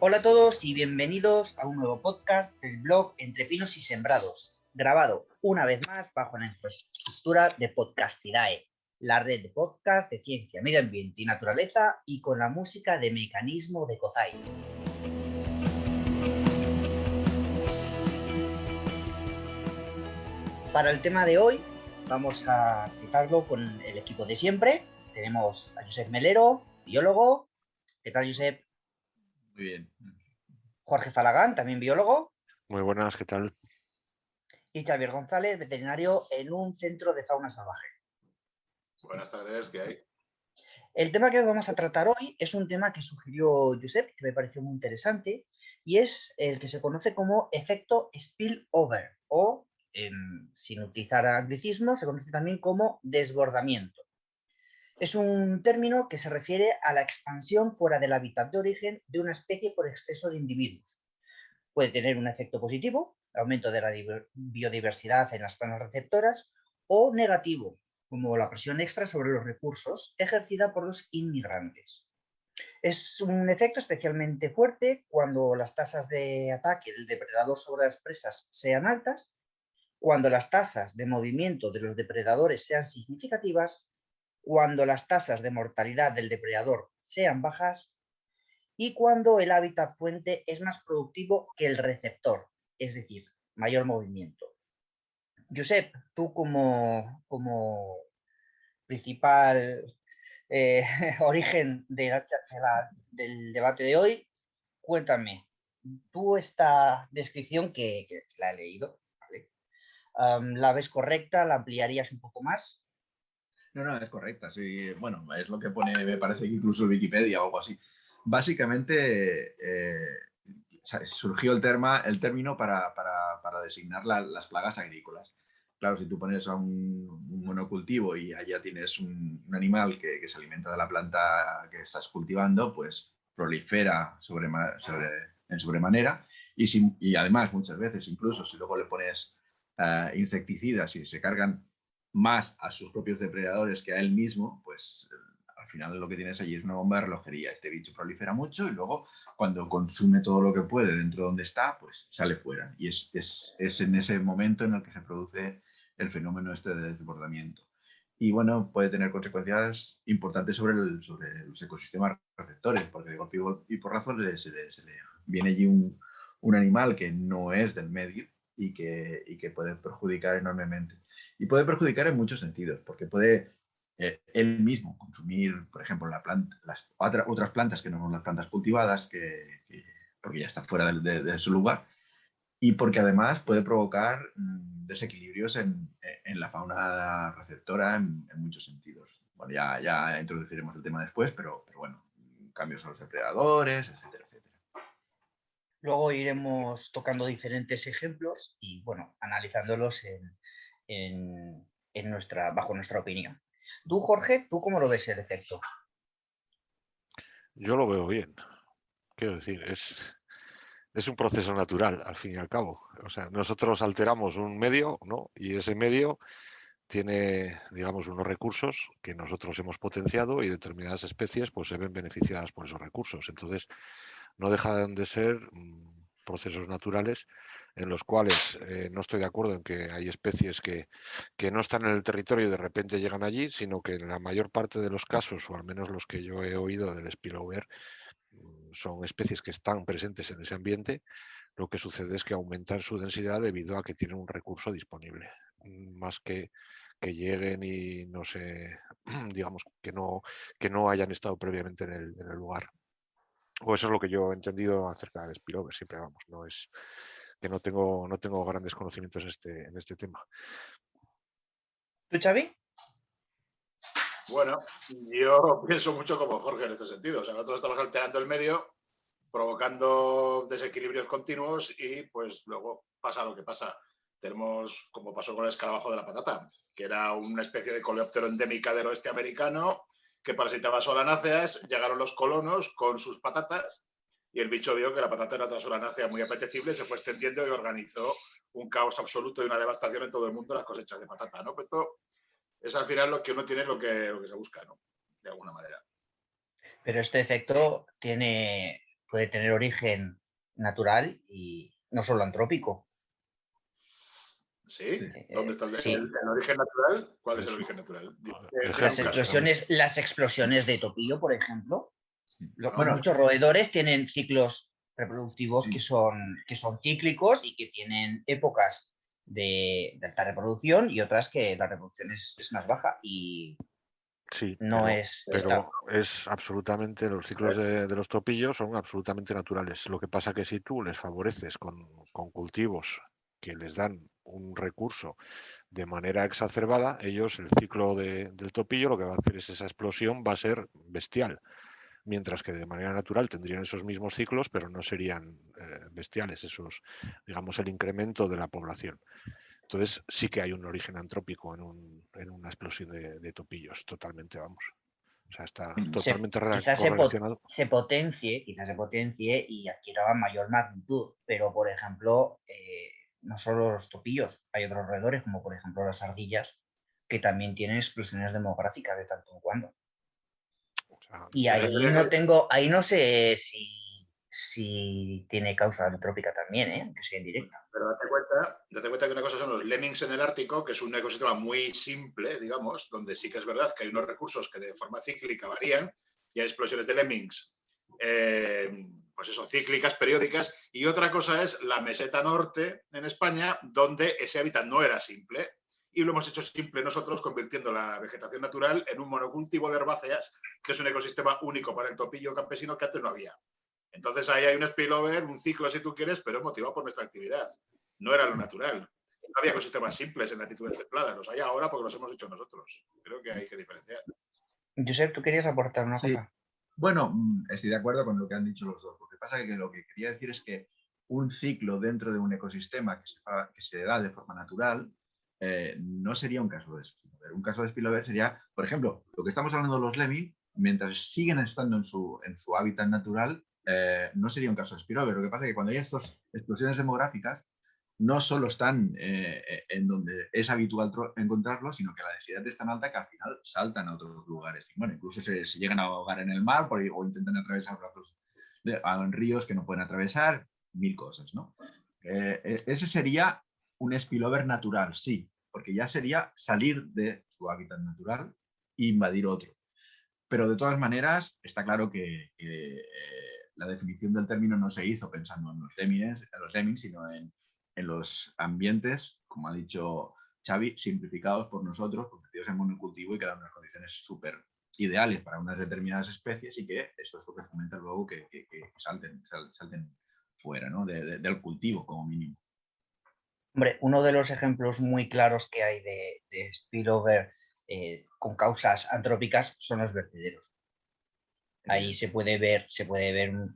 Hola a todos y bienvenidos a un nuevo podcast del blog Entre Pinos y Sembrados, grabado una vez más bajo la infraestructura de Podcastidae, la red de podcast de ciencia, medio ambiente y naturaleza, y con la música de Mecanismo de Kozai. Para el tema de hoy vamos a tratarlo con el equipo de siempre. Tenemos a Josep Melero, biólogo. ¿Qué tal, Josep? Muy bien. Jorge Falagán, también biólogo. Muy buenas, ¿qué tal? Y Xavier González, veterinario en un centro de fauna salvaje. Buenas tardes, ¿qué hay? El tema que vamos a tratar hoy es un tema que sugirió Josep, que me pareció muy interesante, y es el que se conoce como efecto spillover, o, sin utilizar anglicismo, se conoce también como desbordamiento. Es un término que se refiere a la expansión fuera del hábitat de origen de una especie por exceso de individuos. Puede tener un efecto positivo, aumento de la biodiversidad en las zonas receptoras, o negativo, como la presión extra sobre los recursos ejercida por los inmigrantes. Es un efecto especialmente fuerte cuando las tasas de ataque del depredador sobre las presas sean altas, cuando las tasas de movimiento de los depredadores sean significativas, cuando las tasas de mortalidad del depredador sean bajas y cuando el hábitat fuente es más productivo que el receptor, es decir, mayor movimiento. Josep, tú como principal origen del debate de hoy, cuéntame, tú esta descripción que la he leído, ¿vale? ¿La ves correcta? ¿La ampliarías un poco más? No, es correcta, sí. Bueno, es lo que pone, me parece que incluso Wikipedia o algo así. Básicamente surgió el término para designar las plagas agrícolas. Claro, si tú pones a un monocultivo y allá tienes un animal que se alimenta de la planta que estás cultivando, pues prolifera en sobremanera y además muchas veces incluso si luego le pones insecticidas y se cargan más a sus propios depredadores que a él mismo, pues al final lo que tienes allí es una bomba de relojería. Este bicho prolifera mucho y luego cuando consume todo lo que puede dentro de donde está, pues sale fuera. Y es en ese momento en el que se produce el fenómeno este de desbordamiento. Y bueno, puede tener consecuencias importantes sobre los ecosistemas receptores, porque de golpe y porrazo se le viene allí un animal que no es del medio y que puede perjudicar enormemente. Y puede perjudicar en muchos sentidos, porque puede él mismo consumir, por ejemplo, las otras plantas que no son las plantas cultivadas, porque ya está fuera de su lugar, y porque además puede provocar desequilibrios en la fauna receptora en muchos sentidos. Bueno, ya introduciremos el tema después, pero bueno, cambios a los depredadores, etcétera, etcétera. Luego iremos tocando diferentes ejemplos y, bueno, analizándolos bajo nuestra opinión. Tú, Jorge, ¿tú cómo lo ves el efecto? Yo lo veo bien. Quiero decir, es un proceso natural, al fin y al cabo. O sea, nosotros alteramos un medio, ¿no? Y ese medio tiene, digamos, unos recursos que nosotros hemos potenciado y determinadas especies pues se ven beneficiadas por esos recursos. Entonces, no dejan de ser procesos naturales en los cuales no estoy de acuerdo en que hay especies que no están en el territorio y de repente llegan allí, sino que en la mayor parte de los casos, o al menos los que yo he oído del spillover, son especies que están presentes en ese ambiente. Lo que sucede es que aumentan su densidad debido a que tienen un recurso disponible, más que lleguen y no sé, digamos, que no hayan estado previamente en el lugar. O eso es lo que yo he entendido acerca del spillover, siempre vamos, no es que no tengo grandes conocimientos en este tema. ¿Tú, Xavi? Bueno, yo pienso mucho como Jorge en este sentido. O sea, nosotros estamos alterando el medio, provocando desequilibrios continuos y pues luego pasa lo que pasa. Tenemos, como pasó con el escarabajo de la patata, que era una especie de coleóptero endémica del oeste americano que parasitaba solanáceas, llegaron los colonos con sus patatas y el bicho vio que la patata era otra solanácea muy apetecible, se fue extendiendo y organizó un caos absoluto y una devastación en todo el mundo las cosechas de patata, ¿no? Pero esto es al final lo que uno tiene, lo que se busca, ¿no? De alguna manera. Pero este efecto tiene puede tener origen natural y no solo antrópico. ¿Sí? ¿Dónde está Sí. el origen natural? ¿Cuál es el origen natural? Las explosiones de topillo, por ejemplo. Bueno, muchos roedores tienen ciclos reproductivos Sí. que son cíclicos y que tienen épocas de alta reproducción y otras que la reproducción es más baja y Sí, no pero, es esta. pero es absolutamente, los ciclos de los topillos son absolutamente naturales. Lo que pasa que si tú les favoreces con cultivos que les dan un recurso de manera exacerbada, ellos, el ciclo del topillo, lo que va a hacer es esa explosión va a ser bestial. Mientras que de manera natural tendrían esos mismos ciclos, pero no serían bestiales, digamos, el incremento de la población. Entonces sí que hay un origen antrópico en una explosión de topillos, totalmente, vamos. O sea, está totalmente quizás correlacionado. se potencie y adquiera mayor magnitud, pero por ejemplo, no solo los topillos, hay otros roedores, como por ejemplo las ardillas, que también tienen explosiones demográficas de tanto en cuando. O sea, Y ahí no sé si tiene causa antrópica también, aunque sea indirecta. Pero date cuenta que una cosa son los lemmings en el Ártico, que es un ecosistema muy simple, digamos, donde sí que es verdad que hay unos recursos que de forma cíclica varían y hay explosiones de lemmings, pues eso, cíclicas, periódicas, y otra cosa es la meseta norte en España, donde ese hábitat no era simple y lo hemos hecho simple nosotros, convirtiendo la vegetación natural en un monocultivo de herbáceas, que es un ecosistema único para el topillo campesino que antes no había. Entonces ahí hay un spillover, un ciclo si tú quieres, pero motivado por nuestra actividad. No era lo natural. No había ecosistemas simples en latitudes templadas. Los hay ahora porque los hemos hecho nosotros. Creo que hay que diferenciar. Josep, ¿tú querías aportar una cosa? Bueno, estoy de acuerdo con lo que han dicho los dos. Lo que pasa es que lo que quería decir es que un ciclo dentro de un ecosistema que se da de forma natural no sería un caso de spillover. Un caso de spillover sería, por ejemplo, lo que estamos hablando de los lemmings, mientras siguen estando en su hábitat natural, no sería un caso de spillover. Lo que pasa es que cuando hay estas explosiones demográficas, no solo están en donde es habitual encontrarlos, sino que la densidad es tan alta que al final saltan a otros lugares. Y bueno, incluso se llegan a ahogar en el mar o intentan atravesar brazos en ríos que no pueden atravesar, mil cosas, ¿no? Ese sería un spillover natural, sí, porque ya sería salir de su hábitat natural e invadir otro. Pero de todas maneras, está claro que la definición del término no se hizo pensando en los lemmings, sino en los ambientes, como ha dicho Xavi, simplificados por nosotros, convertidos en monocultivo y que dan unas condiciones súper ideales para unas determinadas especies y que eso es lo que fomenta luego que salten fuera, ¿no? del cultivo, como mínimo. Hombre, uno de los ejemplos muy claros que hay de spillover con causas antrópicas son los vertederos. Ahí se puede ver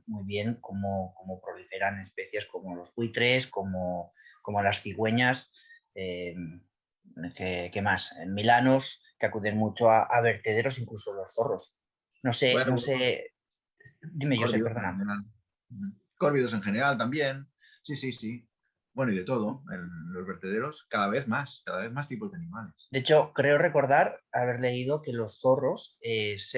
muy bien cómo proliferan especies como los buitres, como las cigüeñas, ¿qué más? En milanos, que acuden mucho a vertederos, incluso los zorros. No sé. Dime, Josep, perdona. Córvidos en general también. Sí. Bueno, y de todo, en los vertederos, cada vez más tipos de animales. De hecho, creo recordar haber leído que los zorros es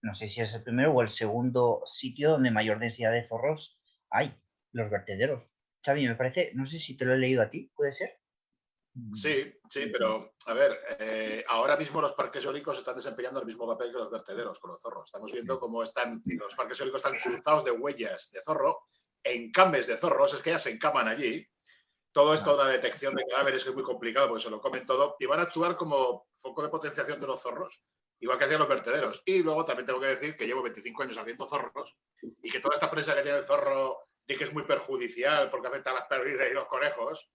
no sé si es el primero o el segundo sitio donde mayor densidad de zorros hay, los vertederos. Xavi, me parece, no sé si te lo he leído a ti, ¿puede ser? Sí, pero a ver, ahora mismo los parques eólicos están desempeñando el mismo papel que los vertederos con los zorros. Estamos viendo cómo los parques eólicos están cruzados de huellas de zorro, encames de zorros, es que ya se encaman allí. Todo esto de la detección de cadáveres que es muy complicado porque se lo comen todo y van a actuar como foco de potenciación de los zorros, igual que hacían los vertederos. Y luego también tengo que decir que llevo 25 años abriendo zorros y que toda esta prensa que tiene el zorro de que es muy perjudicial porque afecta a las perdices y los conejos,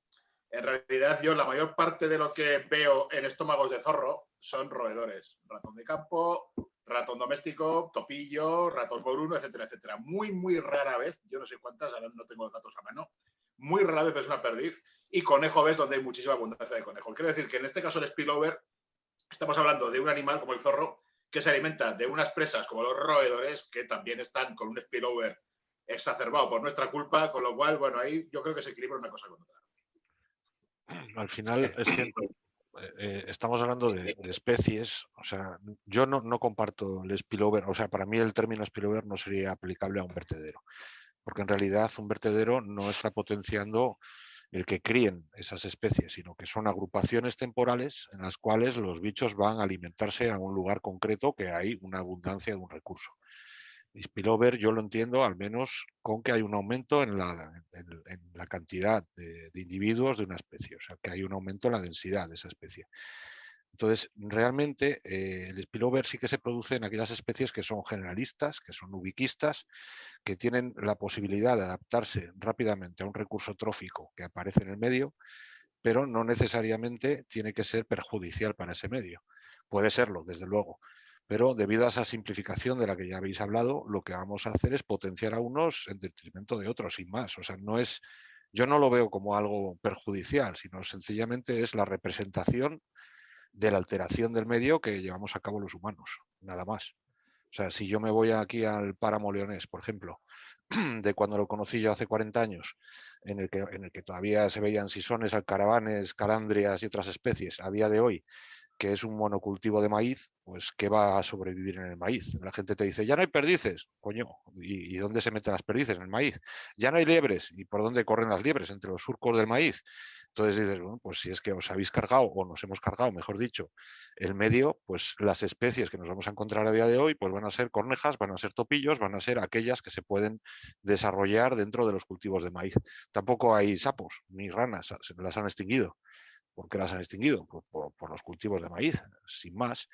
en realidad yo la mayor parte de lo que veo en estómagos de zorro son roedores. Ratón de campo, ratón doméstico, topillo, ratón moruno, etcétera, etcétera. Muy, muy rara vez, yo no sé cuántas, ahora no tengo los datos a mano, muy rara vez es una perdiz, y conejo ves donde hay muchísima abundancia de conejo. Quiero decir que en este caso el spillover, estamos hablando de un animal como el zorro que se alimenta de unas presas como los roedores que también están con un spillover exacerbado por nuestra culpa, con lo cual, bueno, ahí yo creo que se equilibra una cosa con otra. Al final es que estamos hablando de especies, o sea, yo no comparto el spillover, o sea, para mí el término spillover no sería aplicable a un vertedero, porque en realidad un vertedero no está potenciando el que críen esas especies, sino que son agrupaciones temporales en las cuales los bichos van a alimentarse a un lugar concreto que hay una abundancia de un recurso. Spillover yo lo entiendo al menos con que hay un aumento en la cantidad de individuos de una especie, o sea, que hay un aumento en la densidad de esa especie. Entonces, realmente el spillover sí que se produce en aquellas especies que son generalistas, que son ubiquistas, que tienen la posibilidad de adaptarse rápidamente a un recurso trófico que aparece en el medio, pero no necesariamente tiene que ser perjudicial para ese medio. Puede serlo, desde luego, pero debido a esa simplificación de la que ya habéis hablado, lo que vamos a hacer es potenciar a unos en detrimento de otros, sin más. O sea, yo no lo veo como algo perjudicial, sino sencillamente es la representación de la alteración del medio que llevamos a cabo los humanos, nada más. O sea, si yo me voy aquí al páramo leonés, por ejemplo, de cuando lo conocí yo hace 40 años, en el que todavía se veían sisones, alcaravanes, calandrias y otras especies, a día de hoy, que es un monocultivo de maíz, pues ¿qué va a sobrevivir en el maíz? La gente te dice, ya no hay perdices, coño, ¿y dónde se meten las perdices? En el maíz. Ya no hay liebres, ¿y por dónde corren las liebres? Entre los surcos del maíz. Entonces dices, bueno, pues si es que os habéis cargado, o nos hemos cargado, mejor dicho, el medio, pues las especies que nos vamos a encontrar a día de hoy, pues van a ser cornejas, van a ser topillos, van a ser aquellas que se pueden desarrollar dentro de los cultivos de maíz. Tampoco hay sapos ni ranas, se las han extinguido. ¿Por qué las han extinguido? Por los cultivos de maíz, sin más.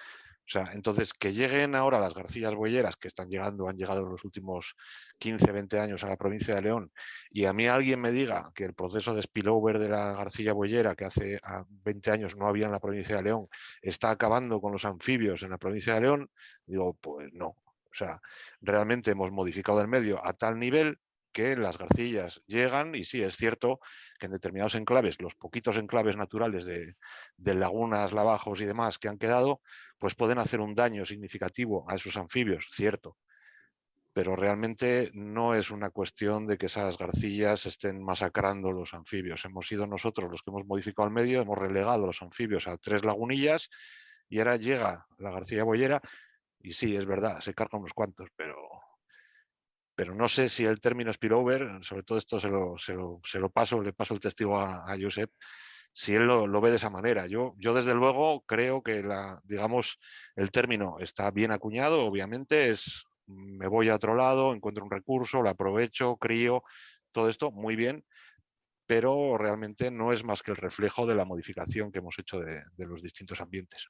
O sea, entonces, que lleguen ahora las garcillas boyeras, que han llegado en los últimos 15, 20 años a la provincia de León, y a mí alguien me diga que el proceso de spillover de la garcilla boyera, que hace 20 años no había en la provincia de León, está acabando con los anfibios en la provincia de León, digo, pues no. O sea, realmente hemos modificado el medio a tal nivel que las garcillas llegan y sí, es cierto que en determinados enclaves, los poquitos enclaves naturales de lagunas, lavajos y demás que han quedado, pues pueden hacer un daño significativo a esos anfibios, cierto. Pero realmente no es una cuestión de que esas garcillas estén masacrando los anfibios. Hemos sido nosotros los que hemos modificado el medio, hemos relegado los anfibios a 3 lagunillas y ahora llega la garcilla boyera y sí, es verdad, se carga unos cuantos, pero no sé si el término spillover, sobre todo esto le paso el testigo a Josep, si él lo ve de esa manera. Yo desde luego creo que digamos, el término está bien acuñado, obviamente, me voy a otro lado, encuentro un recurso, lo aprovecho, crío, todo esto muy bien, pero realmente no es más que el reflejo de la modificación que hemos hecho de los distintos ambientes.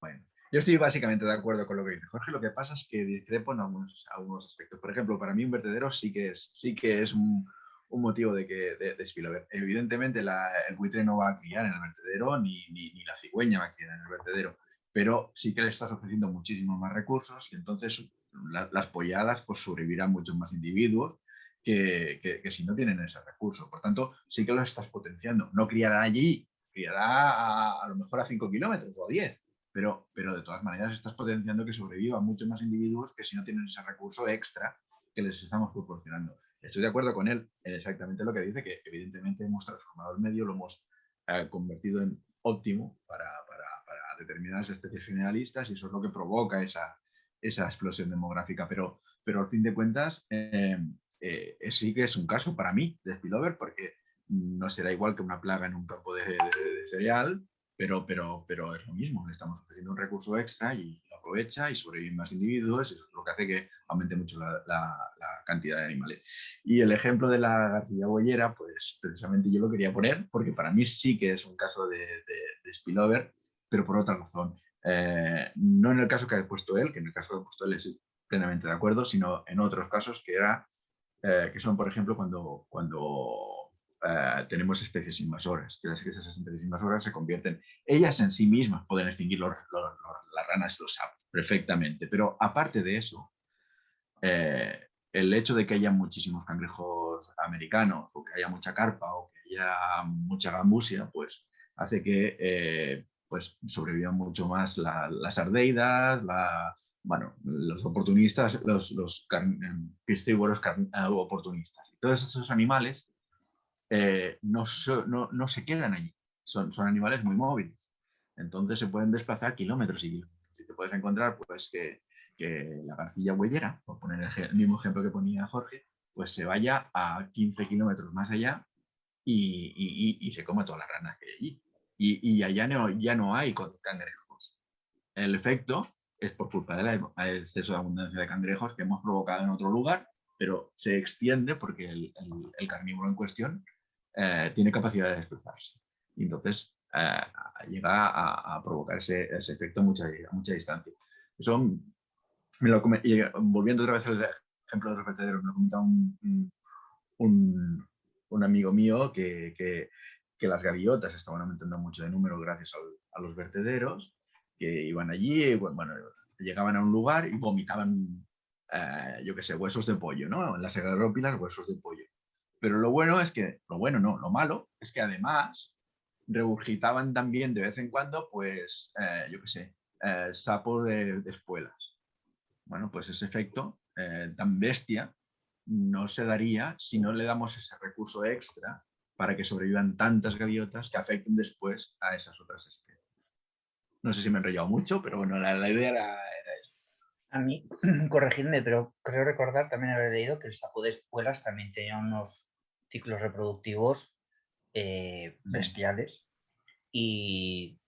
Bueno, yo estoy básicamente de acuerdo con lo que dice Jorge. Lo que pasa es que discrepo en algunos aspectos. Por ejemplo, para mí un vertedero sí que es un motivo de spillover. Evidentemente el buitre no va a criar en el vertedero, ni la cigüeña va a criar en el vertedero, pero sí que le estás ofreciendo muchísimos más recursos y entonces las polladas pues sobrevivirán muchos más individuos que si no tienen ese recurso. Por tanto, sí que los estás potenciando. No criará allí, criará a lo mejor a 5 kilómetros o a 10. Pero de todas maneras estás potenciando que sobrevivan muchos más individuos que si no tienen ese recurso extra que les estamos proporcionando. Estoy de acuerdo con él en exactamente lo que dice, que evidentemente hemos transformado el medio, lo hemos convertido en óptimo para determinadas especies generalistas y eso es lo que provoca esa explosión demográfica. Pero al fin de cuentas sí que es un caso para mí de spillover porque no será igual que una plaga en un campo de cereal, pero es lo mismo, le estamos ofreciendo un recurso extra y lo aprovecha y sobreviven más individuos, y eso es lo que hace que aumente mucho la cantidad de animales. Y el ejemplo de la garcilla boyera, pues precisamente yo lo quería poner, porque para mí sí que es un caso de spillover, pero por otra razón. No en el caso que ha puesto él, que en el caso que ha puesto él estoy plenamente de acuerdo, sino en otros casos que son, por ejemplo, cuando tenemos especies invasoras, que esas especies invasoras se convierten, ellas en sí mismas pueden extinguir las ranas y los sapos perfectamente, pero aparte de eso, el hecho de que haya muchísimos cangrejos americanos o que haya mucha carpa o que haya mucha gambusia, pues hace que pues sobrevivan mucho más las ardeidas, los oportunistas, los piscívoros oportunistas. Y todos esos animales no se quedan allí, son animales muy móviles. Entonces se pueden desplazar kilómetros y kilómetros. Y te puedes encontrar pues que la garcilla huellera, por poner el mismo ejemplo que ponía Jorge, pues se vaya a 15 kilómetros más allá y se come todas las ranas que hay allí. Y allá ya no hay cangrejos. El efecto es por culpa del exceso de abundancia de cangrejos que hemos provocado en otro lugar, pero se extiende porque el carnívoro en cuestión tiene capacidad de desplazarse. Y entonces llega a provocar ese efecto a mucha distancia. Eso volviendo otra vez al ejemplo de los vertederos, me ha comentado un amigo mío que las gaviotas estaban aumentando mucho de número gracias a los vertederos, que iban allí, bueno, llegaban a un lugar y vomitaban, yo qué sé, huesos de pollo, ¿no? En las garópilas, huesos de pollo. Pero lo malo es que además regurgitaban también de vez en cuando, pues, yo qué sé, sapos de espuelas. Bueno, pues ese efecto tan bestia no se daría si no le damos ese recurso extra para que sobrevivan tantas gaviotas que afecten después a esas otras especies. No sé si me he enrollado mucho, pero bueno, la idea era eso. A mí, corregidme, pero creo recordar también haber leído que el sapo de espuelas también tenía unos ciclos reproductivos bestiales. Y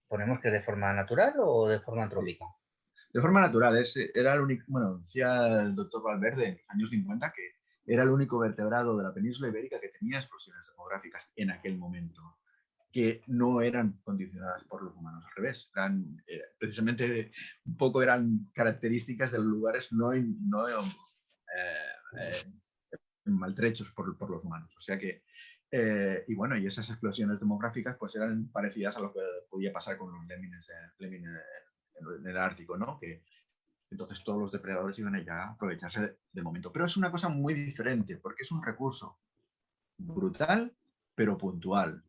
ponemos que de forma natural o de forma antrópica. De forma natural, era el único, bueno, decía el doctor Valverde en los años 50 que era el único vertebrado de la península ibérica que tenía explosiones demográficas en aquel momento, que no eran condicionadas por los humanos, al revés, eran precisamente un poco eran características de los lugares no maltrechos por los humanos. O sea que, y bueno, y esas explosiones demográficas pues eran parecidas a lo que podía pasar con los lemmings en el Ártico, ¿no? Que entonces todos los depredadores iban allá a aprovecharse del momento. Pero es una cosa muy diferente, porque es un recurso brutal, pero puntual,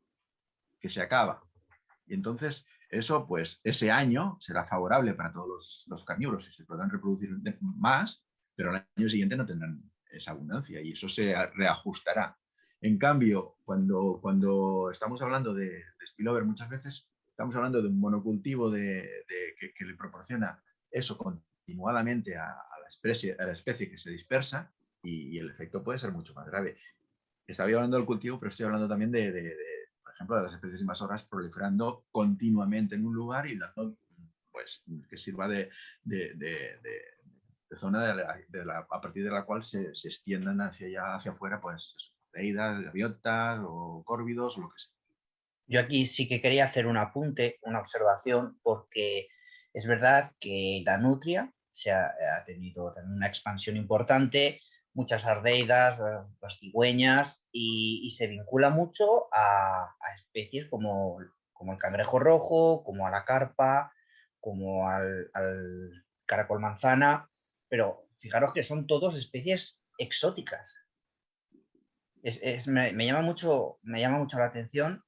que se acaba. Y entonces eso, pues, ese año será favorable para todos los carnívoros y se podrán reproducir más, pero al año siguiente no tendrán esa abundancia y eso se reajustará. En cambio, cuando estamos hablando de spillover, muchas veces estamos hablando de un monocultivo que le proporciona eso continuadamente a la especie que se dispersa y el efecto puede ser mucho más grave. Estaba hablando del cultivo, pero estoy hablando también por ejemplo, de las especies invasoras proliferando continuamente en un lugar y dando, pues, que sirva de zona a partir de la cual se extiendan hacia afuera, pues, reidas, gaviotas o córvidos o lo que sea. Yo aquí sí que quería hacer un apunte, una observación, porque es verdad que la nutria ha tenido también una expansión importante, muchas ardeidas, las cigüeñas, y se vincula mucho a especies como el cangrejo rojo, como a la carpa, como al caracol manzana, pero fijaros que son todas especies exóticas. Me llama mucho la atención.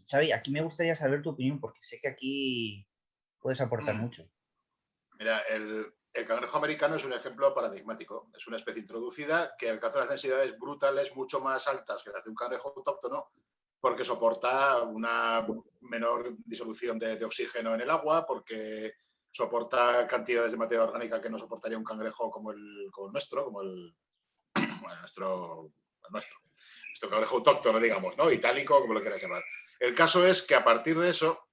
Xavi, aquí me gustaría saber tu opinión porque sé que aquí puedes aportar mucho. Mira, el cangrejo americano es un ejemplo paradigmático. Es una especie introducida que alcanza unas densidades brutales mucho más altas que las de un cangrejo autóctono porque soporta una menor disolución de oxígeno en el agua, porque soporta cantidades de materia orgánica que no soportaría un cangrejo como el nuestro, nuestro cangrejo autóctono, digamos, ¿no? Itálico, como lo quieras llamar. El caso es que a partir de eso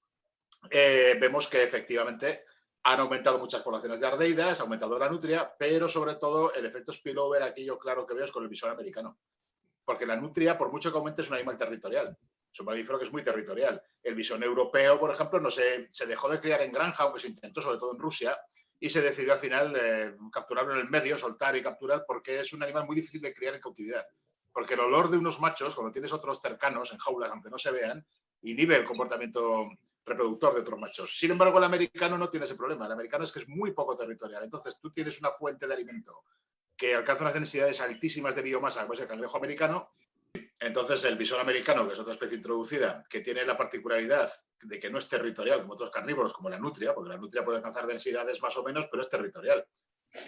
vemos que efectivamente han aumentado muchas poblaciones de ardeidas, ha aumentado la nutria, pero sobre todo el efecto spillover aquí yo claro que veo es con el visón americano. Porque la nutria, por mucho que aumente, es un animal territorial. Es un mamífero que es muy territorial. El visón europeo, por ejemplo, no se dejó de criar en granja, aunque se intentó, sobre todo en Rusia, y se decidió al final capturarlo en el medio, soltar y capturar, porque es un animal muy difícil de criar en cautividad. Porque el olor de unos machos, cuando tienes otros cercanos en jaulas, aunque no se vean, inhibe el comportamiento reproductor de otros machos. Sin embargo, el americano no tiene ese problema. El americano es que es muy poco territorial. Entonces, tú tienes una fuente de alimento que alcanza unas densidades altísimas de biomasa, como es el cangrejo americano. Entonces, el visón americano, que es otra especie introducida, que tiene la particularidad de que no es territorial como otros carnívoros, como la nutria, porque la nutria puede alcanzar densidades más o menos, pero es territorial.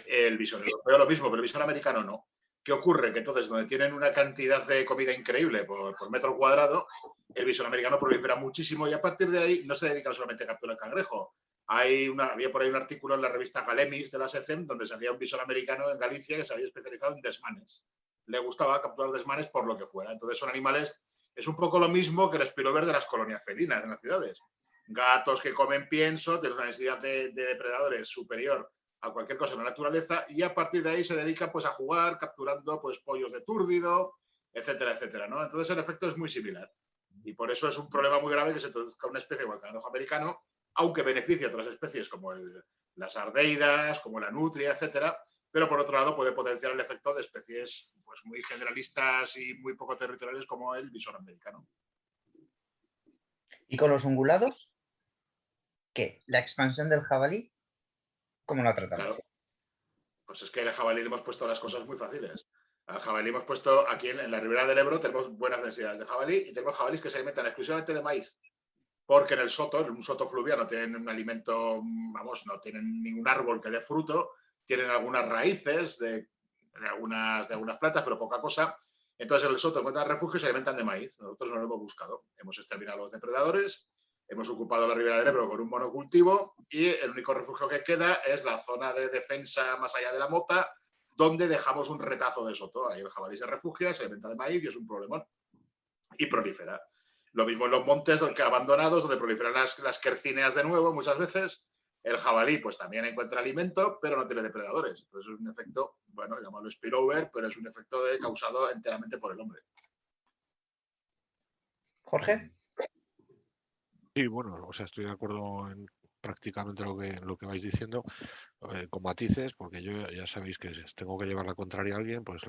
El visón europeo lo mismo, pero el visón americano no. ¿Qué ocurre? Que entonces, donde tienen una cantidad de comida increíble por metro cuadrado, el visón americano prolifera muchísimo y a partir de ahí no se dedican solamente a capturar el cangrejo. Había por ahí un artículo en la revista Galemis de la SECEM donde salía un visón americano en Galicia que se había especializado en desmanes. Le gustaba capturar desmanes por lo que fuera. Entonces son animales, es un poco lo mismo que el spillover de las colonias felinas en las ciudades. Gatos que comen pienso, tienen una necesidad de depredadores superior a cualquier cosa en la naturaleza y a partir de ahí se dedica pues a jugar capturando pues pollos de túrdido, etcétera, etcétera, ¿no? Entonces el efecto es muy similar y por eso es un problema muy grave que se introduzca una especie como el cangrejo americano, aunque beneficia a otras especies como las ardeidas, como la nutria, etcétera, pero por otro lado puede potenciar el efecto de especies pues muy generalistas y muy poco territoriales como el visón americano. ¿Y con los ungulados? ¿Qué? ¿La expansión del jabalí? ¿Cómo la tratamos? Claro. Pues es que al jabalí le hemos puesto las cosas muy fáciles. Al jabalí hemos puesto aquí en la ribera del Ebro, tenemos buenas densidades de jabalí y tenemos jabalíes que se alimentan exclusivamente de maíz. Porque en el soto, en un soto fluvial, no tienen un alimento, vamos, no tienen ningún árbol que dé fruto, tienen algunas raíces de algunas plantas, pero poca cosa. Entonces en el soto encuentran refugio y se alimentan de maíz. Nosotros no lo hemos buscado. Hemos exterminado a los depredadores, hemos ocupado la ribera del Ebro con un monocultivo y el único refugio que queda es la zona de defensa más allá de la mota, donde dejamos un retazo de soto. Ahí el jabalí se refugia, se alimenta de maíz y es un problemón. Y prolifera. Lo mismo en los montes abandonados, donde proliferan las quercíneas de nuevo muchas veces. El jabalí pues también encuentra alimento, pero no tiene depredadores. Entonces es un efecto, bueno, llamarlo spillover, pero es un efecto causado enteramente por el hombre. Jorge. Sí, bueno, o sea, estoy de acuerdo en prácticamente lo que vais diciendo, con matices, porque yo ya sabéis que si tengo que llevar la contraria a alguien, pues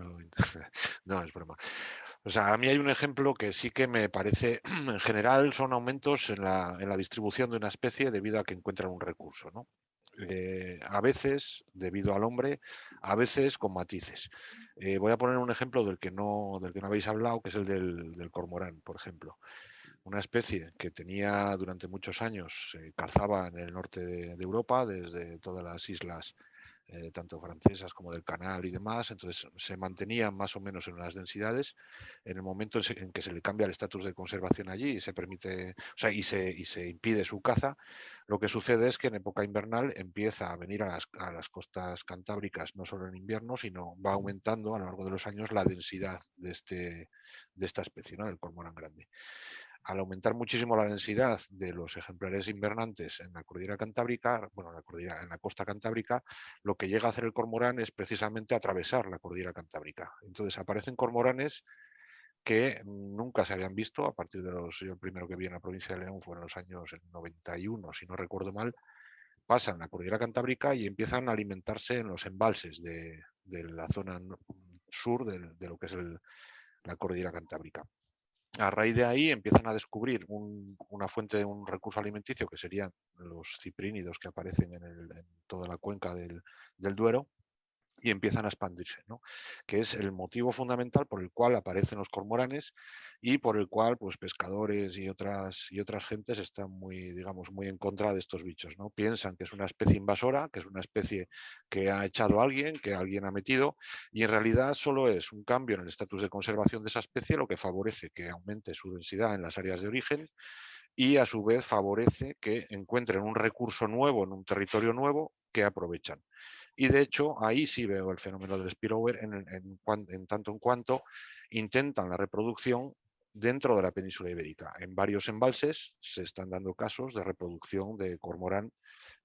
no, es broma. O sea, a mí hay un ejemplo que sí que me parece, en general, son aumentos en la distribución de una especie debido a que encuentran un recurso, ¿no? A veces debido al hombre, a veces con matices. Voy a poner un ejemplo del que no habéis hablado, que es el del cormorán, por ejemplo. Una especie que tenía durante muchos años, cazaba en el norte de Europa, desde todas las islas, tanto francesas como del Canal y demás, entonces se mantenía más o menos en unas densidades. En el momento en que se le cambia el estatus de conservación allí y se permite, o sea, y se impide su caza, lo que sucede es que en época invernal empieza a venir a las costas cantábricas, no solo en invierno, sino va aumentando a lo largo de los años la densidad de esta especie, ¿no? El cormorán grande. Al aumentar muchísimo la densidad de los ejemplares invernantes en la cordillera cantábrica, bueno, en la costa cantábrica, lo que llega a hacer el cormorán es precisamente atravesar la cordillera cantábrica. Entonces aparecen cormoranes que nunca se habían visto a partir de yo el primero que vi en la provincia de León fue en los años 91, si no recuerdo mal, pasan la cordillera cantábrica y empiezan a alimentarse en los embalses de la zona sur de lo que es la cordillera cantábrica. A raíz de ahí empiezan a descubrir una fuente, un recurso alimenticio que serían los ciprínidos que aparecen en toda la cuenca del Duero y empiezan a expandirse, ¿no? Que es el motivo fundamental por el cual aparecen los cormoranes y por el cual pues, pescadores y otras gentes están muy en contra de estos bichos, ¿no? Piensan que es una especie invasora, que es una especie que ha echado a alguien, que alguien ha metido, y en realidad solo es un cambio en el estatus de conservación de esa especie lo que favorece que aumente su densidad en las áreas de origen y a su vez favorece que encuentren un recurso nuevo en un territorio nuevo que aprovechan. Y de hecho, ahí sí veo el fenómeno del spillover en tanto en cuanto intentan la reproducción dentro de la península ibérica. En varios embalses se están dando casos de reproducción de cormorán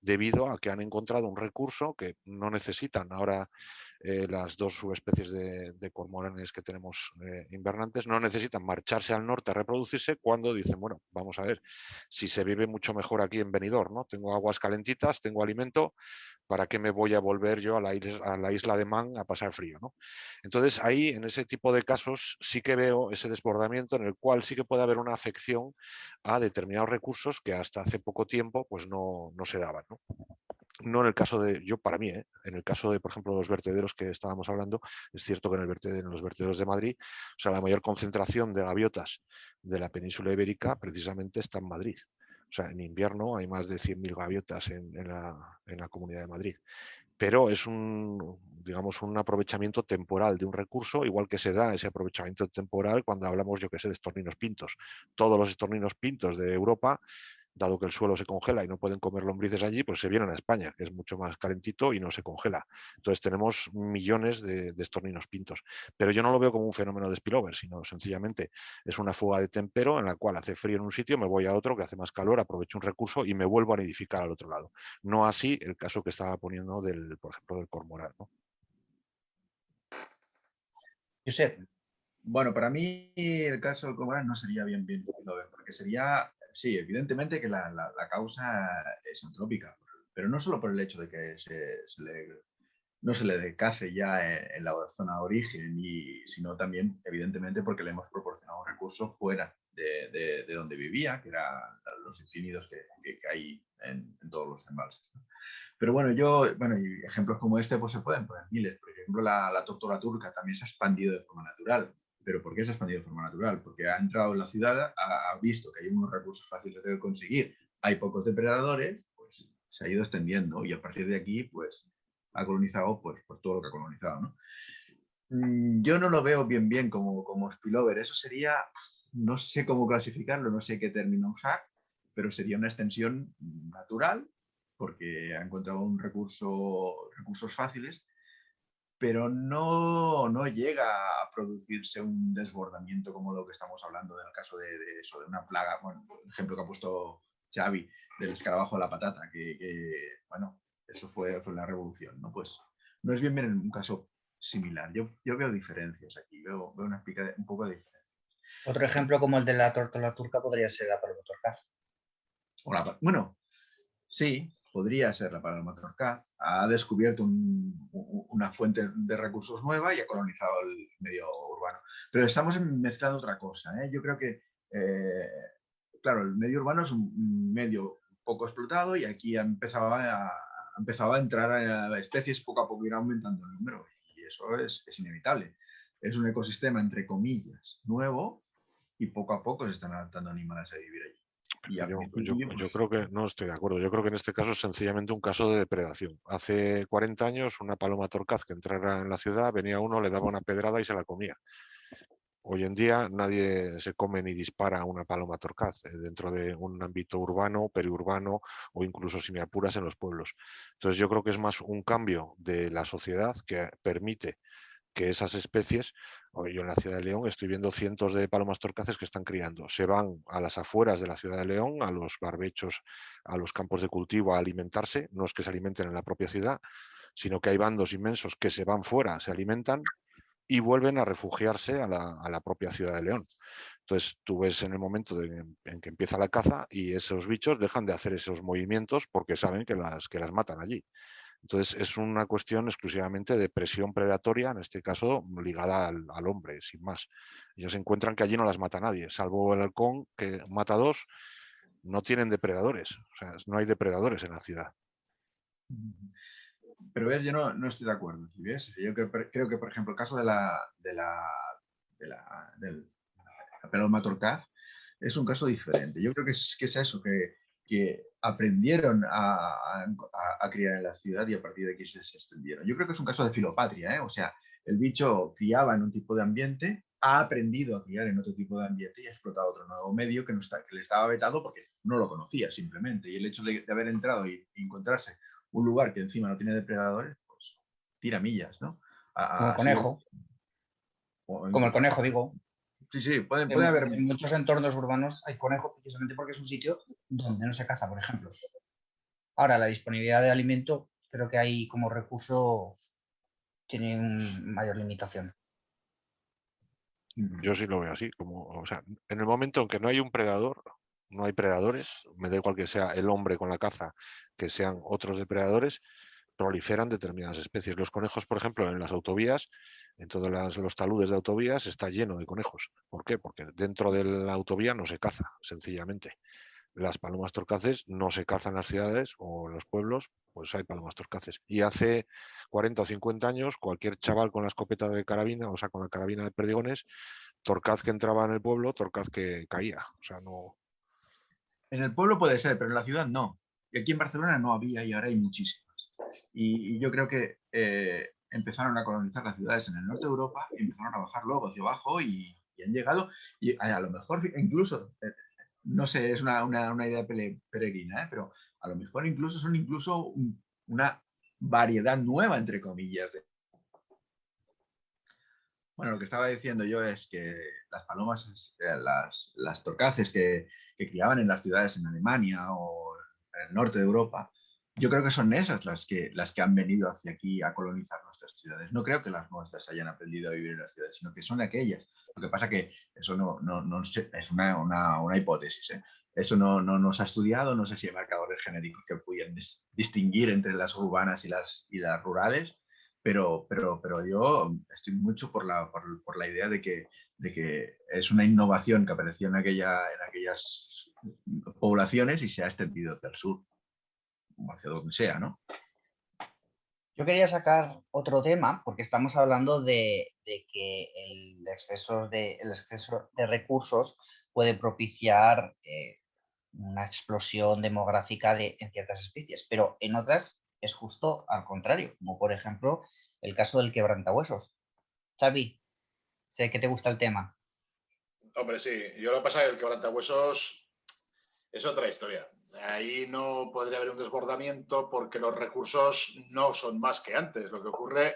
debido a que han encontrado un recurso que no necesitan ahora. Las dos subespecies de cormoranes que tenemos invernantes no necesitan marcharse al norte a reproducirse cuando dicen, bueno, vamos a ver, si se vive mucho mejor aquí en Benidorm, ¿no? Tengo aguas calentitas, tengo alimento, ¿para qué me voy a volver yo a la isla de Man a pasar frío, ¿no? Entonces ahí, en ese tipo de casos, sí que veo ese desbordamiento en el cual sí que puede haber una afección a determinados recursos que hasta hace poco tiempo pues no se daban, ¿no? No en el caso de, para mí, en el caso de, por ejemplo, los vertederos que estábamos hablando, es cierto que en los vertederos de Madrid, o sea, la mayor concentración de gaviotas de la península ibérica precisamente está en Madrid. O sea, en invierno hay más de 100.000 gaviotas en la Comunidad de Madrid. pero es digamos, un aprovechamiento temporal de un recurso, igual que se da ese aprovechamiento temporal cuando hablamos, yo que sé, de estorninos pintos. Todos los estorninos pintos de Europa, dado que el suelo se congela y no pueden comer lombrices allí, pues se vienen a España, que es mucho más calentito y no se congela. Entonces tenemos millones de estorninos pintos. Pero yo no lo veo como un fenómeno de spillover, sino sencillamente es una fuga de tempero en la cual hace frío en un sitio, me voy a otro que hace más calor, aprovecho un recurso y me vuelvo a nidificar al otro lado. No así el caso que estaba poniendo, por ejemplo, del cormorán, ¿no? Josep. Bueno, para mí el caso del cormorán no sería bien spillover, porque sería, sí, evidentemente que la causa es antrópica, pero no solo por el hecho de que no se le cace ya en la zona de origen, sino también, evidentemente, porque le hemos proporcionado un recurso fuera de donde vivía, que eran los infinitos que hay en todos los embalses, ¿no? Pero bueno, y ejemplos como este pues se pueden poner miles. Por ejemplo, la tortuga turca también se ha expandido de forma natural. ¿Pero por qué se ha expandido de forma natural? Porque ha entrado en la ciudad, ha visto que hay unos recursos fáciles de conseguir, hay pocos depredadores, pues se ha ido extendiendo y a partir de aquí, pues ha colonizado pues, por todo lo que ha colonizado, ¿no? Yo no lo veo bien como spillover. Eso sería, no sé cómo clasificarlo, no sé qué término usar, pero sería una extensión natural porque ha encontrado recursos fáciles, pero no llega a producirse un desbordamiento como lo que estamos hablando en el caso de eso, de una plaga, bueno, el ejemplo que ha puesto Xavi del escarabajo de la patata, bueno, eso fue la revolución, ¿no? Pues no es bien en un caso similar. Yo veo diferencias aquí, veo un poco de diferencias. Otro ejemplo como el de la tortuga turca podría ser la paloma torcaz. Bueno, sí, podría ser la paloma torcaz. Ha descubierto una fuente de recursos nueva y ha colonizado el medio urbano. Pero estamos mezclando otra cosa, ¿eh? Yo creo que, claro, el medio urbano es un medio poco explotado y aquí ha empezado a entrar a especies, poco a poco irá aumentando el número y eso es inevitable. Es un ecosistema, entre comillas, nuevo y poco a poco se están adaptando animales a vivir allí. Yo creo que no estoy de acuerdo. Yo creo que en este caso es sencillamente un caso de depredación. Hace 40 años una paloma torcaz que entrara en la ciudad, venía uno, le daba una pedrada y se la comía. Hoy en día nadie se come ni dispara a una paloma torcaz dentro de un ámbito urbano, periurbano o incluso, si me apuras, en los pueblos. Entonces yo creo que es más un cambio de la sociedad que permite que esas especies, yo en la ciudad de León estoy viendo cientos de palomas torcaces que están criando. Se van a las afueras de la ciudad de León, a los barbechos, a los campos de cultivo a alimentarse. No es que se alimenten en la propia ciudad, sino que hay bandos inmensos que se van fuera, se alimentan y vuelven a refugiarse a la propia ciudad de León. Entonces tú ves en el momento en que empieza la caza y esos bichos dejan de hacer esos movimientos porque saben que las matan allí. Entonces es una cuestión exclusivamente de presión predatoria, en este caso ligada al hombre, sin más. Ellos encuentran que allí no las mata nadie, salvo el halcón que mata dos, no tienen depredadores, o sea, no hay depredadores en la ciudad. Pero ves, yo no estoy de acuerdo. ¿Ves? Yo creo que, por ejemplo, el caso de la paloma torcaz es un caso diferente. Yo creo que es eso, que aprendieron a criar en la ciudad y a partir de aquí se extendieron. Yo creo que es un caso de filopatria, ¿eh? O sea, el bicho criaba en un tipo de ambiente, ha aprendido a criar en otro tipo de ambiente y ha explotado otro nuevo medio que le estaba vetado porque no lo conocía simplemente. Y el hecho de haber entrado y encontrarse un lugar que encima no tiene depredadores, pues tira millas, ¿no? Como el conejo. Como el conejo, digo. Sí, puede haber. En muchos entornos urbanos hay conejos precisamente porque es un sitio donde no se caza, por ejemplo. Ahora, la disponibilidad de alimento creo que ahí como recurso tiene una mayor limitación. Yo sí lo veo así, o sea, en el momento en que no hay un predador, no hay predadores, me da igual que sea el hombre con la caza, que sean otros depredadores, proliferan determinadas especies. Los conejos, por ejemplo, en las autovías, en todos los taludes de autovías está lleno de conejos. ¿Por qué? Porque dentro de la autovía no se caza, sencillamente. Las palomas torcaces no se cazan en las ciudades o en los pueblos, pues hay palomas torcaces. Y hace 40 o 50 años, cualquier chaval con la escopeta de carabina, o sea, con la carabina de perdigones, torcaz que entraba en el pueblo, torcaz que caía. O sea, no. En el pueblo puede ser, pero en la ciudad no. Y aquí en Barcelona no había y ahora hay muchísimas. Y yo creo que empezaron a colonizar las ciudades en el norte de Europa y empezaron a bajar luego hacia abajo y han llegado, y a lo mejor incluso, no sé, es una idea peregrina, pero a lo mejor incluso son una variedad nueva, entre comillas. Bueno, lo que estaba diciendo yo es que las palomas, las torcaces que criaban en las ciudades en Alemania o en el norte de Europa, yo creo que son esas las que han venido hacia aquí a colonizar nuestras ciudades. No creo que las nuestras hayan aprendido a vivir en las ciudades, sino que son aquellas. Lo que pasa que eso no es una hipótesis, ¿eh? Eso no nos ha estudiado, no sé si hay marcadores genéticos que pudieran distinguir entre las urbanas y las rurales, pero yo estoy mucho por la idea de que es una innovación que apareció en aquellas poblaciones y se ha extendido hacia el sur, o hacia donde sea, ¿no? Yo quería sacar otro tema, porque estamos hablando de que el exceso de recursos puede propiciar una explosión demográfica en ciertas especies, pero en otras es justo al contrario, como por ejemplo el caso del quebrantahuesos. Xavi, sé que te gusta el tema. Hombre, sí. Yo lo que pasa es que el quebrantahuesos es otra historia. Ahí no podría haber un desbordamiento porque los recursos no son más que antes. Lo que ocurre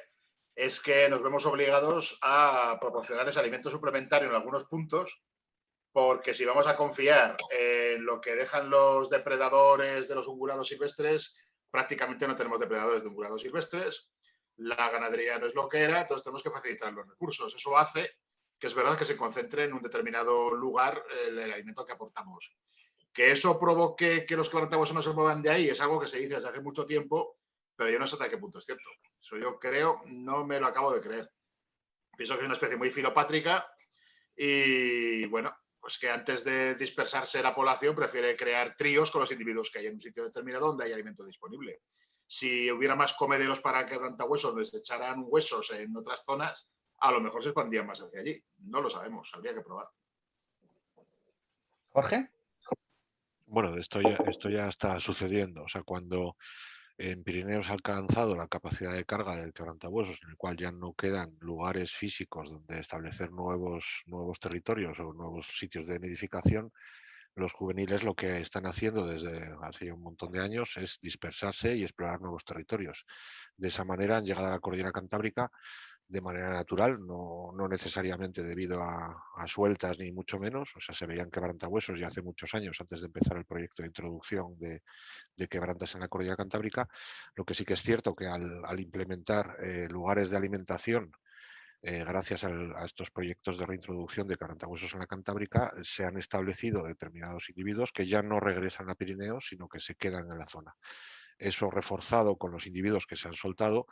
es que nos vemos obligados a proporcionar ese alimento suplementario en algunos puntos, porque si vamos a confiar en lo que dejan los depredadores de los ungulados silvestres, prácticamente no tenemos depredadores de ungulados silvestres, la ganadería no es lo que era, entonces tenemos que facilitar los recursos. Eso hace que es verdad que se concentre en un determinado lugar el alimento que aportamos. Que eso provoque que los quebrantahuesos no se muevan de ahí es algo que se dice desde hace mucho tiempo, pero yo no sé hasta qué punto es cierto. Eso yo creo, no me lo acabo de creer. Pienso que es una especie muy filopátrica y, bueno, pues que antes de dispersarse la población prefiere crear tríos con los individuos que hay en un sitio determinado donde hay alimento disponible. Si hubiera más comederos para quebrantahuesos donde se echaran huesos en otras zonas, a lo mejor se expandían más hacia allí. No lo sabemos, habría que probar. Jorge. Bueno, esto ya está sucediendo. O sea, cuando en Pirineos ha alcanzado la capacidad de carga del quebrantahuesos, en el cual ya no quedan lugares físicos donde establecer nuevos territorios o nuevos sitios de nidificación, los juveniles lo que están haciendo desde hace un montón de años es dispersarse y explorar nuevos territorios. De esa manera han llegado a la cordillera cantábrica de manera natural, no necesariamente debido a sueltas ni mucho menos. O sea, se veían quebrantahuesos ya hace muchos años, antes de empezar el proyecto de introducción de quebrantas en la cordillera cantábrica. Lo que sí que es cierto que al implementar lugares de alimentación, gracias a estos proyectos de reintroducción de quebrantahuesos en la Cantábrica, se han establecido determinados individuos que ya no regresan a Pirineos, sino que se quedan en la zona. Eso reforzado con los individuos que se han soltado,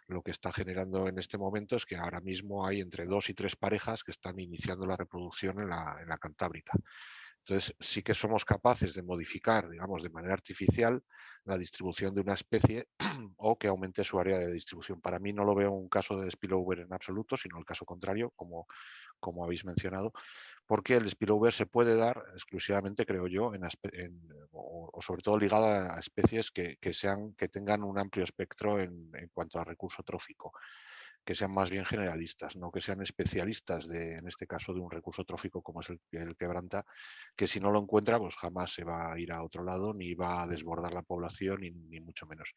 lo que está generando en este momento es que ahora mismo hay entre 2 y 3 parejas que están iniciando la reproducción en la Cantábrica. Entonces, sí que somos capaces de modificar, digamos, de manera artificial la distribución de una especie o que aumente su área de distribución. Para mí no lo veo un caso de spillover en absoluto, sino el caso contrario, como habéis mencionado, porque el spillover se puede dar exclusivamente, creo yo, o sobre todo ligado a especies que tengan un amplio espectro en cuanto a recurso trófico, que sean más bien generalistas, no que sean especialistas en este caso, de un recurso trófico como es el quebranta, que si no lo encuentra, pues jamás se va a ir a otro lado, ni va a desbordar la población, ni mucho menos.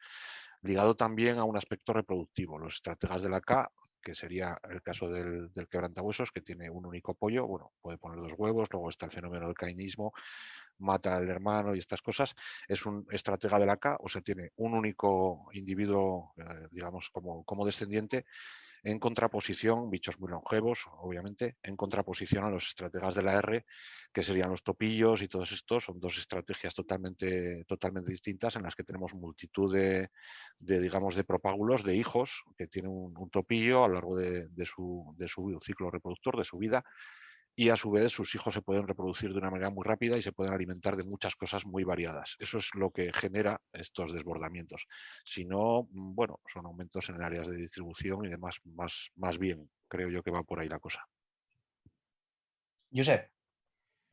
Ligado también a un aspecto reproductivo, los estrategas de la K, que sería el caso del quebrantahuesos, que tiene un único pollo, bueno, puede poner 2 huevos, luego está el fenómeno del cainismo, mata al hermano y estas cosas, es un estratega de la K, o sea, tiene un único individuo, digamos, como descendiente, en contraposición, bichos muy longevos, obviamente, en contraposición a los estrategas de la R, que serían los topillos y todos estos. Son 2 estrategias totalmente distintas en las que tenemos multitud digamos, de propágulos, de hijos, que tienen un topillo a lo largo de su ciclo reproductor, de su vida, y a su vez sus hijos se pueden reproducir de una manera muy rápida y se pueden alimentar de muchas cosas muy variadas. Eso es lo que genera estos desbordamientos. Si no, bueno, son aumentos en áreas de distribución y demás, más bien, creo yo que va por ahí la cosa. Josep.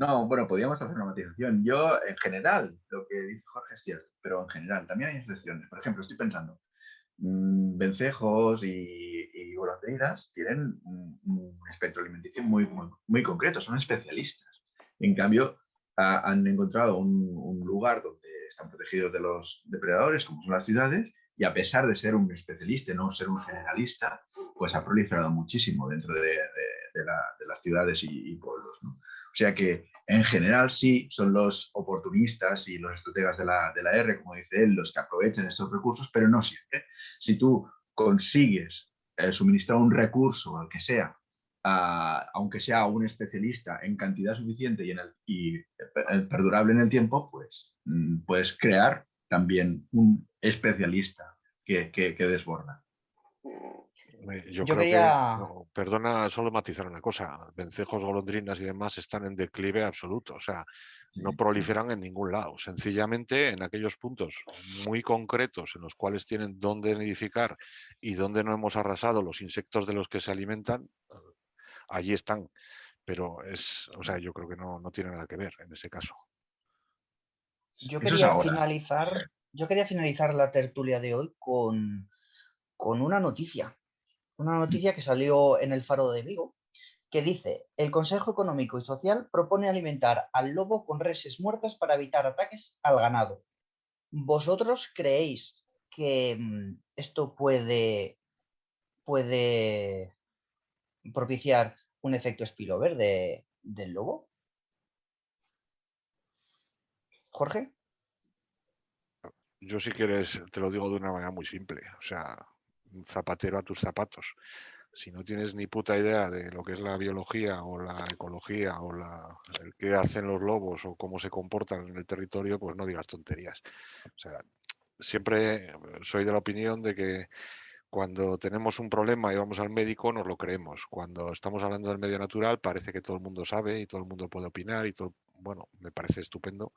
No, bueno, podríamos hacer una matización. Yo, en general, lo que dice Jorge es cierto, pero en general también hay excepciones. Por ejemplo, estoy pensando, vencejos y golondrinas tienen un espectro alimenticio muy concreto, son especialistas. En cambio, han encontrado un lugar donde están protegidos de los depredadores, como son las ciudades, y a pesar de ser un especialista y no ser un generalista, pues ha proliferado muchísimo dentro de las ciudades y pueblos, ¿no? O sea que en general sí son los oportunistas y los estrategas de la R, como dice él, los que aprovechan estos recursos, pero no siempre. Si tú consigues suministrar un recurso, el que sea, aunque sea un especialista en cantidad suficiente y perdurable en el tiempo, pues puedes crear también un especialista que desborda. Yo Yo creo que, quería... no, perdona, solo matizar una cosa, vencejos, golondrinas y demás están en declive absoluto, o sea, no proliferan en ningún lado, sencillamente en aquellos puntos muy concretos en los cuales tienen dónde nidificar y donde no hemos arrasado los insectos de los que se alimentan, allí están, pero o sea, yo creo que no tiene nada que ver en ese caso. Yo Eso es quería ahora. finalizar, yo quería finalizar la tertulia de hoy con una noticia. Una noticia que salió en el Faro de Vigo, que dice: el Consejo Económico y Social propone alimentar al lobo con reses muertas para evitar ataques al ganado. ¿Vosotros creéis que esto puede propiciar un efecto spillover del lobo? Jorge. Yo si quieres te lo digo de una manera muy simple, o sea, un zapatero a tus zapatos. Si no tienes ni puta idea de lo que es la biología o la ecología o el qué hacen los lobos o cómo se comportan en el territorio, pues no digas tonterías. O sea, siempre soy de la opinión de que cuando tenemos un problema y vamos al médico nos lo creemos. Cuando estamos hablando del medio natural parece que todo el mundo sabe y todo el mundo puede opinar y todo, bueno, me parece estupendo.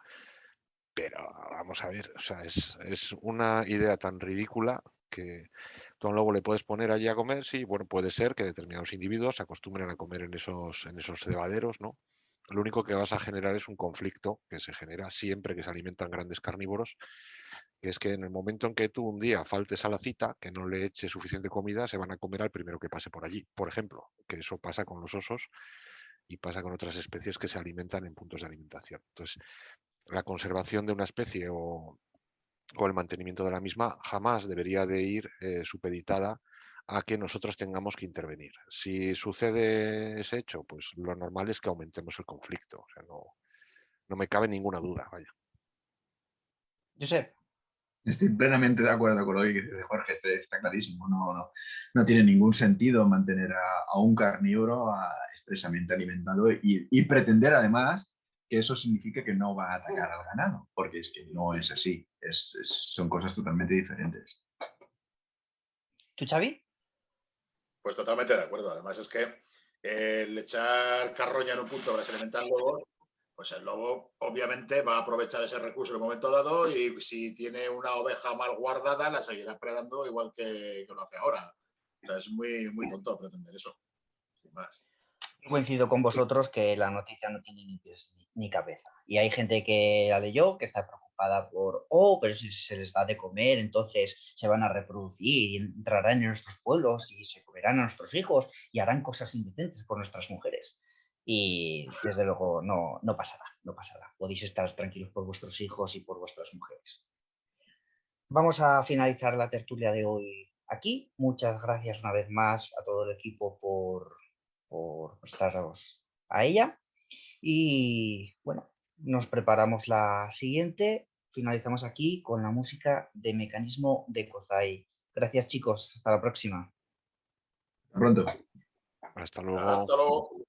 Pero vamos a ver, o sea, es una idea tan ridícula que tú a un lobo le puedes poner allí a comer, sí, bueno, puede ser que determinados individuos se acostumbren a comer en esos cebaderos, ¿no? Lo único que vas a generar es un conflicto que se genera siempre que se alimentan grandes carnívoros, que es que en el momento en que tú un día faltes a la cita, que no le eches suficiente comida, se van a comer al primero que pase por allí. Por ejemplo, que eso pasa con los osos y pasa con otras especies que se alimentan en puntos de alimentación. Entonces, la conservación de una especie o el mantenimiento de la misma jamás debería de ir supeditada a que nosotros tengamos que intervenir. Si sucede ese hecho, pues lo normal es que aumentemos el conflicto. O sea, no me cabe ninguna duda, vaya. Josep. Estoy plenamente de acuerdo con lo que dice Jorge, está clarísimo. No tiene ningún sentido mantener a un carnívoro expresamente alimentado y pretender además que eso signifique que no va a atacar al ganado, porque es que no es así. Son cosas totalmente diferentes. ¿Tú, Xavi? Pues totalmente de acuerdo. Además es que el echar carroña en un punto para se alimentan lobos, pues el lobo obviamente va a aprovechar ese recurso en un momento dado y si tiene una oveja mal guardada la seguirá predando igual que lo hace ahora. O sea, es muy tonto pretender eso, sin más. Coincido con vosotros que la noticia no tiene ni pies ni cabeza. Y hay gente que la leyó, que está preocupada por, pero si se les da de comer, entonces se van a reproducir y entrarán en nuestros pueblos y se comerán a nuestros hijos y harán cosas indecentes por nuestras mujeres. Y desde luego no pasará, no pasará. Podéis estar tranquilos por vuestros hijos y por vuestras mujeres. Vamos a finalizar la tertulia de hoy aquí. Muchas gracias una vez más a todo el equipo por prestaros a ella. Y bueno, nos preparamos la siguiente. Finalizamos aquí con la música de Mecanismo de Kozai. Gracias, chicos. Hasta la próxima. Hasta pronto. Hasta luego. Hasta luego.